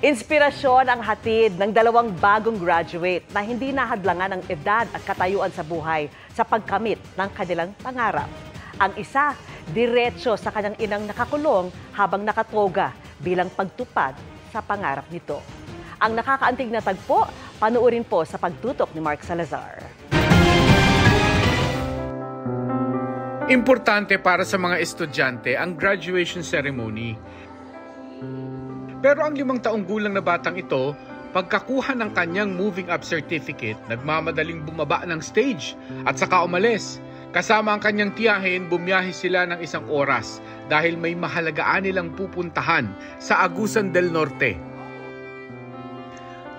Inspirasyon ang hatid ng dalawang bagong graduate na hindi nahadlangan ng edad at katayuan sa buhay sa pagkamit ng kanilang pangarap. Ang isa, diretso sa kanyang inang nakakulong habang nakatoga bilang pagtupad sa pangarap nito. Ang nakakaantig na tagpo, panuorin po sa pagtutok ni Mark Salazar. Importante para sa mga estudyante ang graduation ceremony. Pero ang 5 taong gulang na batang ito, pagkakuha ng kanyang moving up certificate, nagmamadaling bumaba ng stage at saka umalis. Kasama ang kanyang tiyahin, bumiyahe sila ng 1 oras dahil may mahalagaan nilang pupuntahan sa Agusan del Norte.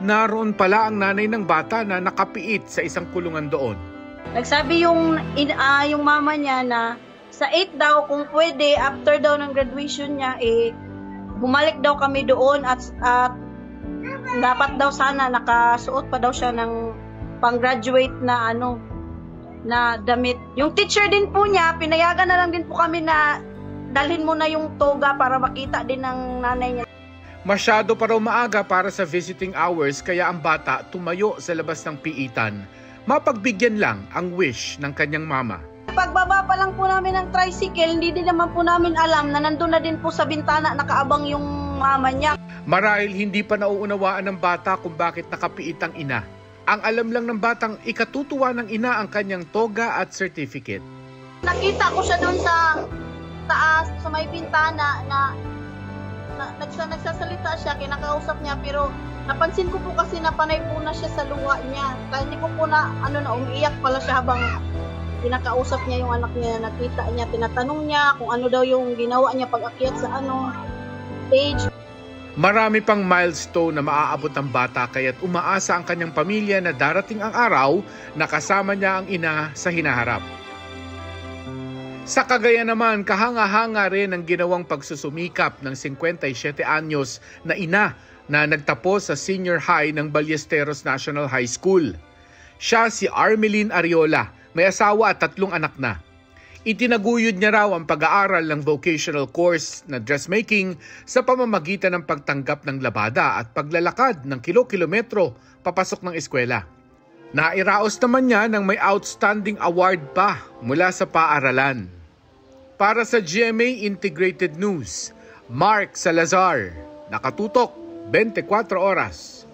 Naroon pala ang nanay ng bata na nakapiit sa isang kulungan doon. Nagsabi yung mama niya na sa 8 daw kung pwede after daw ng graduation niya bumalik daw kami doon at dapat daw sana nakasuot pa daw siya ng pang-graduate na na damit. Yung teacher din po niya, pinayagan na lang din po kami na dalhin mo na yung toga para makita din ng nanay niya. Masyado pa raw maaga para sa visiting hours kaya ang bata tumayo sa labas ng piitan. Mapagbigyan lang ang wish ng kanyang mama. Pagbaba pa lang po namin ng tricycle, hindi din naman po namin alam na nandun na din po sa bintana nakaabang yung mama niya. Marahil hindi pa nauunawaan ng bata kung bakit nakapiit ang ina. Ang alam lang ng batang ikatutuwa ng ina ang kanyang toga at certificate. Nakita ko siya doon sa taas, sa may bintana na nagsasalita siya, kinakausap niya, pero napansin ko po kasi na panay po na siya sa luha niya. Kaya hindi ko po na umiiyak pala siya habang kinakausap niya yung anak niya. Nakita niya, tinatanong niya kung ano daw yung ginawa niya pag-akyat sa stage. Marami pang milestone na maaabot ng bata kaya't umaasa ang kanyang pamilya na darating ang araw na kasama niya ang ina sa hinaharap. Sa Cagayan naman, kahanga-hanga rin ang ginawang pagsusumikap ng 57 anyos na ina na nagtapos sa senior high ng Ballesteros National High School. Siya si Armeline Ariola, may asawa at 3 anak na. Itinaguyod niya raw ang pag-aaral ng vocational course na dressmaking sa pamamagitan ng pagtanggap ng labada at paglalakad ng kilo-kilometro papasok ng eskwela. Nairaos naman niya ng may outstanding award pa mula sa paaralan. Para sa GMA Integrated News, Mark Salazar, nakatutok 24 oras.